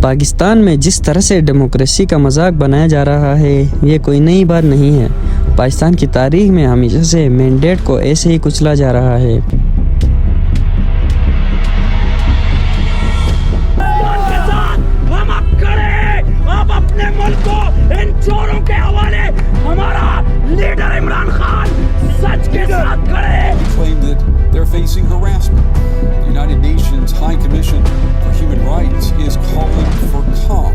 پاکستان میں جس طرح سے ڈیموکریسی کا مذاق بنایا جا رہا ہے یہ کوئی نئی بات نہیں ہے۔ پاکستان کی تاریخ میں ہمیشہ سے مینڈیٹ کو ایسے ہی کچلا جا رہا ہے۔ ہم اب کھڑے، اب اپنے ملک کو ان چوروں کے حوالے، ہمارا لیڈر عمران خان سچ کے ساتھ کھڑے۔ Claim that they're facing harassment. The United Nations High Commission for Human Rights is calling for calm.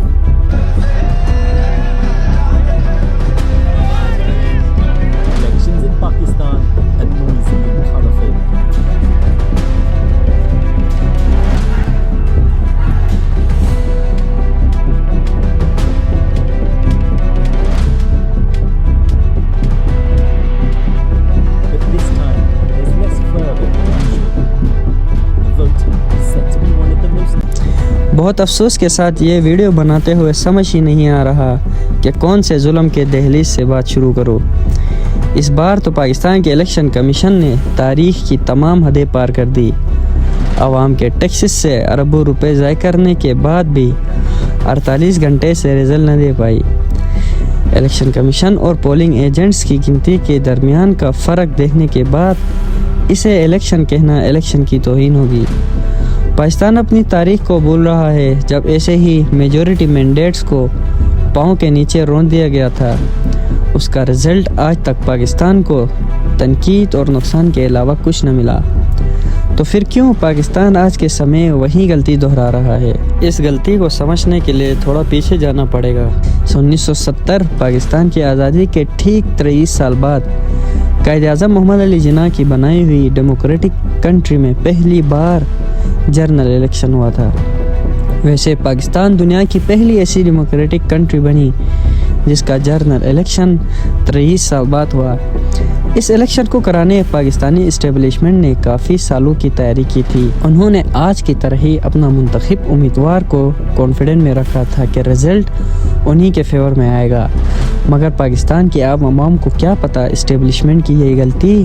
Elections in Pakistan are noisy and colourful. But this time, there's less fervour than usual. The vote is set to be one of the most... بہت افسوس کے ساتھ یہ video بناتے ہوئے سمجھ ہی نہیں آ رہا کہ کون سے ظلم کے دہلیز سے بات شروع کرو۔ اس بار تو پاکستان کے الیکشن کمیشن نے تاریخ کی تمام حدیں پار کر دی۔ عوام کے ٹیکسز سے اربوں روپے ضائع کرنے کے بعد بھی 48 گھنٹے سے رزلٹ نہ دے پائی۔ الیکشن کمیشن اور پولنگ ایجنٹس کی گنتی کے درمیان کا فرق دیکھنے کے بعد اسے الیکشن کہنا الیکشن کی توہین ہوگی۔ پاکستان اپنی تاریخ کو بھول رہا ہے جب ایسے ہی میجورٹی مینڈیٹس کو پاؤں کے نیچے رون دیا گیا تھا۔ اس کا رزلٹ آج تک پاکستان کو تنقید اور نقصان کے علاوہ کچھ نہ ملا۔ تو پھر کیوں پاکستان آج کے سمے وہی غلطی دہرا رہا ہے؟ اس غلطی کو سمجھنے کے لیے تھوڑا پیچھے جانا پڑے گا۔ 1970 پاکستان کی آزادی کے ٹھیک 23 سال بعد قائد اعظم محمد علی جناح کی بنائی ہوئی ڈیموکریٹک کنٹری میں پہلی بار جنرل الیکشن ہوا تھا۔ ویسے پاکستان دنیا کی پہلی ایسی ڈیموکریٹک کنٹری بنی جس کا جنرل الیکشن 23 سال بعد ہوا۔ اس الیکشن کو کرانے پاکستانی اسٹیبلشمنٹ نے کافی سالوں کی تیاری کی تھی۔ انہوں نے آج کی طرح ہی اپنا منتخب امیدوار کو کانفیڈنٹ میں رکھا تھا کہ رزلٹ انہی کے فیور میں آئے گا، مگر پاکستان کے عوام کو کیا پتہ اسٹیبلشمنٹ کی یہ غلطی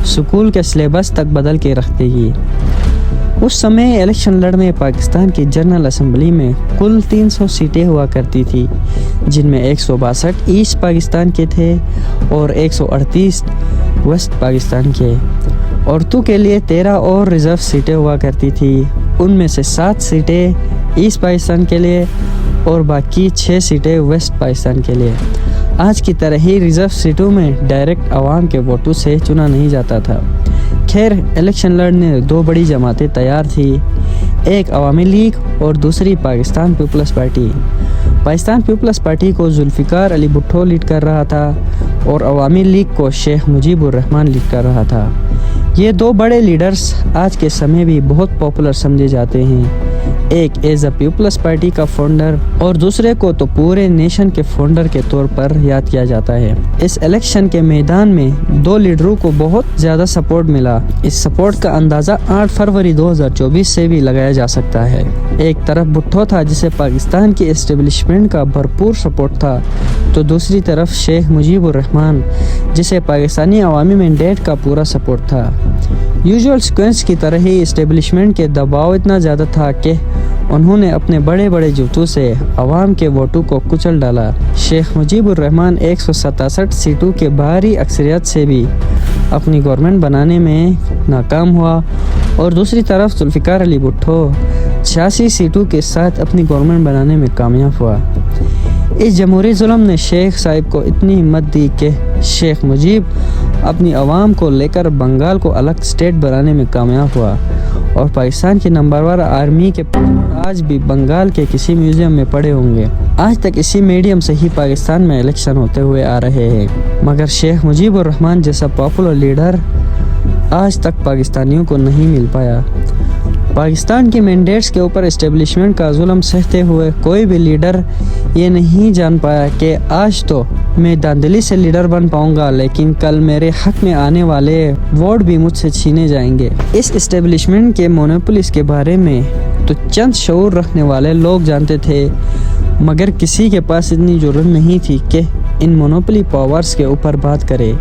سکول کے سلیبس تک بدل کے رکھ دے گی۔ اس سمے الیکشن لڑنے پاکستان کی جنرل اسمبلی میں کل 300 سیٹیں ہوا کرتی تھی، جن میں 162 ایسٹ پاکستان کے تھے اور 138 ویسٹ پاکستان کے۔ عورتوں کے لیے 13 اور ریزرو سیٹیں ہوا کرتی تھی، ان میں سے 7 سیٹیں ایسٹ پاکستان کے لیے اور باقی 6 سیٹیں ویسٹ پاکستان کے لیے۔ آج کی طرح ہی ریزرو سیٹوں میں ڈائریکٹ عوام کے ووٹوں سے چنا نہیں جاتا تھا۔ خیر، الیکشن لڑنے 2 بڑی جماعتیں تیار تھی، ایک عوامی لیگ اور دوسری پاکستان پیپلز پارٹی۔ پاکستان پیپلز پارٹی کو ذوالفقار علی بھٹو لیڈ کر رہا تھا اور عوامی لیگ کو شیخ مجیب الرحمان لیڈ کر رہا تھا۔ یہ 2 بڑے لیڈرز آج کے سمے بھی بہت پاپولر سمجھے جاتے ہیں، ایک ایز اے پیپلز پارٹی کا فاؤنڈر اور دوسرے کو تو پورے نیشن کے فاؤنڈر کے طور پر یاد کیا جاتا ہے۔ اس الیکشن کے میدان میں 2 لیڈروں کو بہت زیادہ سپورٹ ملا۔ اس سپورٹ کا اندازہ 8 فروری 2024 سے بھی لگایا جا سکتا ہے۔ ایک طرف بھٹو تھا جسے پاکستان کی اسٹیبلشمنٹ کا بھرپور سپورٹ تھا، تو دوسری طرف شیخ مجیب الرحمان جسے پاکستانی عوامی مینڈیٹ کا پورا سپورٹ تھا۔ یوزول سیکوینس کی طرح ہی اسٹیبلشمنٹ کے دباؤ اتنا زیادہ تھا کہ انہوں نے اپنے بڑے بڑے جوتوں سے عوام کے ووٹوں کو کچل ڈالا۔ شیخ مجیب الرحمان 167 سیٹوں کے بھاری اکثریت سے بھی اپنی گورنمنٹ بنانے میں ناکام ہوا اور دوسری طرف ذوالفقار علی بھٹو 86 سیٹوں کے ساتھ اپنی گورنمنٹ بنانے میں کامیاب ہوا۔ اس جمہوری ظلم نے شیخ صاحب کو اتنی ہمت دی کہ شیخ مجیب اپنی عوام کو لے کر بنگال کو الگ اسٹیٹ بنانے میں کامیاب ہوا اور پاکستان کی نمبر 1 آرمی کے آج بھی بنگال کے کسی میوزیم میں پڑے ہوں گے۔ آج تک اسی میڈیم سے ہی پاکستان میں الیکشن ہوتے ہوئے آ رہے ہیں، مگر شیخ مجیب الرحمان جیسا پاپولر لیڈر آج تک پاکستانیوں کو نہیں مل پایا۔ پاکستان کی مینڈیٹس کے اوپر اسٹیبلشمنٹ کا ظلم سہتے ہوئے کوئی بھی لیڈر یہ نہیں جان پایا کہ آج تو میں داندلی سے لیڈر بن پاؤں گا، لیکن کل میرے حق میں آنے والے ووٹ بھی مجھ سے چھینے جائیں گے۔ اس اسٹیبلشمنٹ کے مونوپولیز کے بارے میں تو چند شعور رکھنے والے لوگ جانتے تھے، مگر کسی کے پاس اتنی ضرورت نہیں تھی کہ ان مونوپولی پاورز کے اوپر بات کرے۔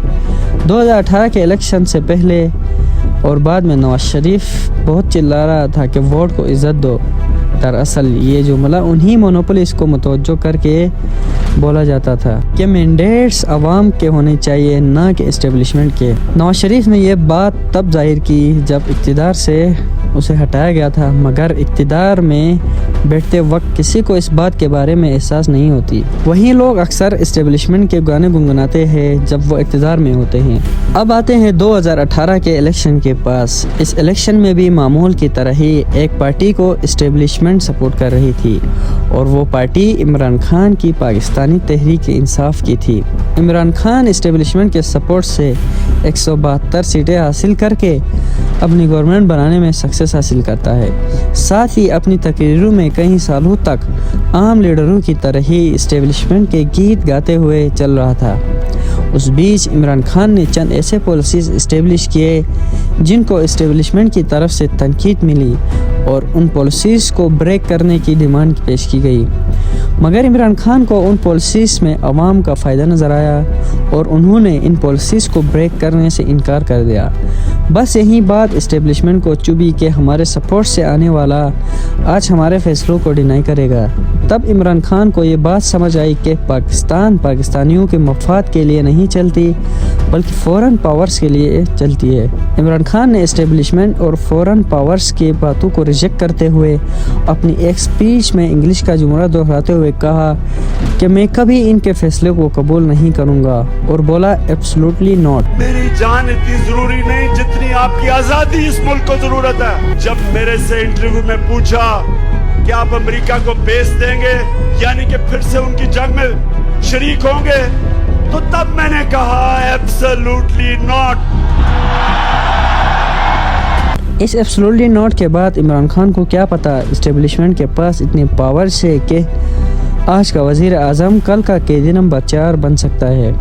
2018 کے الیکشن سے پہلے اور بعد میں نواز شریف بہت چلا رہا تھا کہ ووٹ کو عزت دو، दरअसल ये जुमला उन्हीं मोनोपोलिस को मुतवज्जो करके बोला जाता था कि मैंडेट्स अवाम के होने चाहिए, ना कि इस्टेब्लिशमेंट के। नवाज शरीफ ने यह बात तब जाहिर की जब इक़्तिदार से उसे हटाया गया था, मगर इक़्तिदार में बैठते वक्त किसी को इस बात के बारे में एहसास नहीं होती। वहीं लोग अक्सर इस्टेब्लिशमेंट के गाने गुनगुनाते हैं जब वो इक़्तिदार में होते हैं। अब आते हैं 2018 के इलेक्शन के पास। इस इलेक्शन में भी मामूल की तरह ही एक पार्टी को इस्टेब्लिशमेंट सपोर्ट कर रही थी और वो पार्टी इमरान खान की पाकिस्तानी तहरीक इंसाफ की थी। इमरान खान इस्टेब्लिशमेंट के सपोर्ट से 172 सीटें हासिल करके अपनी गवर्नमेंट बनाने में सक्सेस हासिल करता है। साथ ही अपनी तकरीरों में कई सालों तक आम लीडरों की तरह ही इस्टेब्लिशमेंट के गीत गाते हुए चल रहा था। उस बीच इमरान खान ने चंद ऐसे पॉलिसीज़ इस्टेब्लिश किए जिनको इस्टेब्लिशमेंट की तरफ से तनकीद मिली और उन पॉलिसीज़ को ब्रेक करने की डिमांड पेश की गई, मगर इमरान खान को उन पॉलिसीज़ में अवाम का फ़ायदा नज़र आया और उन्होंने इन पॉलिसीज़ को ब्रेक करने से इनकार कर दिया। बस यही बात इस्टेब्लिशमेंट को चुभी कि हमारे सपोर्ट से आने वाला आज हमारे फैसलों को डिनाई करेगा। तब इमरान खान को ये बात समझ आई कि पाकिस्तान पाकिस्तानियों के मफाद के लिए नहीं चलती बल्कि फॉरेन पावर्स के लिए चलती है। इमरान खान ने इस्टेब्लिशमेंट और फॉरेन पावर्स की बातों को रिजेक्ट करते हुए अपनी एक स्पीच में इंग्लिश का जुमला दोहराते हुए कहा कि मैं कभी इनके फैसले को कबूल नहीं करूँगा और बोला एब्सोल्युटली नॉट। मेरी जान इतनी जरूरी नहीं जितनी आपकी आजादी इस मुल्क को जरूरत है। जब मेरे से इंटरव्यू में पूछा कि आप अमेरिका को बेच देंगे यानी कि फिर से उनकी जंग में शरीक होंगे, तो तब मैंने कहा एब्सोल्युटली नॉट। इस एब्सोल्युटली नॉट के बाद इमरान खान को क्या पता इस्टेब्लिशमेंट के पास इतनी पावर है कि आज का वज़ीर आज़म कल का कैदी नंबर 4 बन सकता है।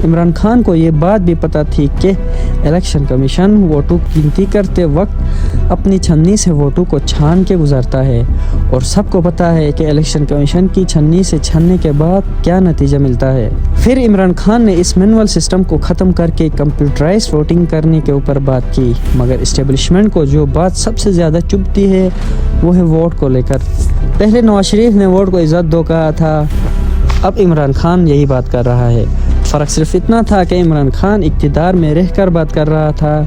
इमरान खान को ये बात भी पता थी कि इलेक्शन कमीशन वोटों की गिनती करते वक्त अपनी छन्नी से वोटों को छान के गुजारता है और सबको पता है कि इलेक्शन कमीशन की छन्नी से छानने के बाद क्या नतीजा मिलता है। फिर इमरान खान ने इस मैनुअल सिस्टम को ख़त्म करके कंप्यूटराइज वोटिंग करने के ऊपर बात की, मगर इस्टेब्लिशमेंट को जो बात सबसे ज़्यादा चुभती है वो है वोट को लेकर। पहले नवाज शरीफ ने वोट को इज़्ज़त दो कहा था, अब इमरान खान यही बात कर रहा है। फ़र्क सिर्फ इतना था कि इमरान खान इक़्तिदार में रहकर बात कर रहा था,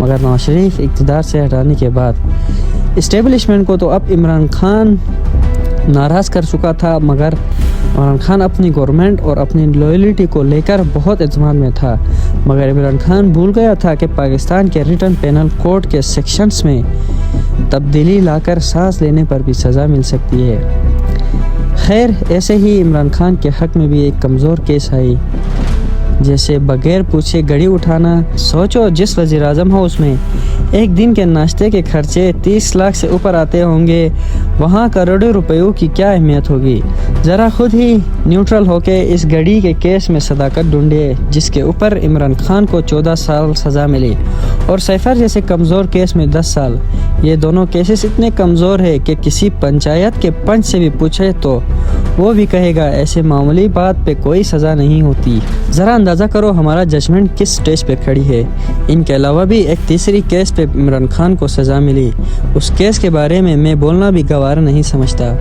मगर नवाज शरीफ इक़्तिदार से हटाने के बाद इस्टेब्लिशमेंट को तो अब इमरान खान नाराज़ कर चुका था, मगर इमरान खान अपनी गवर्नमेंट और अपनी लॉयल्टी को लेकर बहुत एतमाद में था। मगर इमरान खान भूल गया था कि पाकिस्तान के रिटर्न पेनल कोड के सेक्शंस में तब्दीली लाकर सांस लेने पर भी सज़ा मिल सकती है। खैर, ऐसे ही इमरान खान के हक़ में भी एक कमज़ोर केस आई, जैसे बगैर पूछे घड़ी उठाना। सोचो, जिस वज़ीर आज़म हो उसमें एक दिन के नाश्ते के खर्चे 30 लाख से ऊपर आते होंगे, वहाँ करोड़ों रुपयों की क्या अहमियत होगी। ज़रा खुद ही न्यूट्रल होके इस घड़ी के केस में सदाकत ढूंढिए जिसके ऊपर इमरान खान को 14 साल सज़ा मिली और सैफर जैसे कमज़ोर केस में 10 साल। ये दोनों केसेस इतने कमज़ोर है कि किसी पंचायत के पंच से भी पूछे तो वो भी कहेगा ऐसे मामूली बात पे कोई सज़ा नहीं होती। ज़रा अंदाज़ा करो हमारा जजमेंट किस स्टेज पे खड़ी है। इनके अलावा भी एक तीसरी केस पे इमरान खान को सज़ा मिली, उस केस के बारे में मैं बोलना भी गवारा नहीं समझता।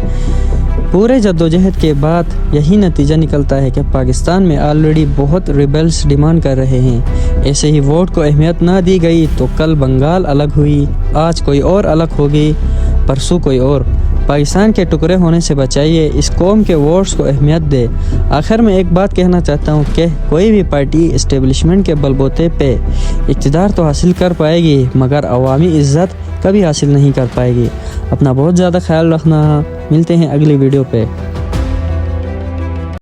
पूरे जद्दोजहद के बाद यही नतीजा निकलता है कि पाकिस्तान में ऑलरेडी बहुत रिबेल्स डिमांड कर रहे हैं। ऐसे ही वोट को अहमियत ना दी गई तो कल बंगाल अलग हुई, आज कोई और अलग होगी, परसों कोई और। पाकिस्तान के टुकड़े होने से बचाइए, इस कौम के वोट्स को अहमियत दे। आखिर में एक बात कहना चाहता हूँ कि कोई भी पार्टी इस्टेब्लिशमेंट के बलबूते पे इक़्तिदार तो हासिल कर पाएगी, मगर अवामी इज़्ज़त कभी हासिल नहीं कर पाएगी। अपना बहुत ज़्यादा ख्याल रखना, मिलते हैं अगली वीडियो पे।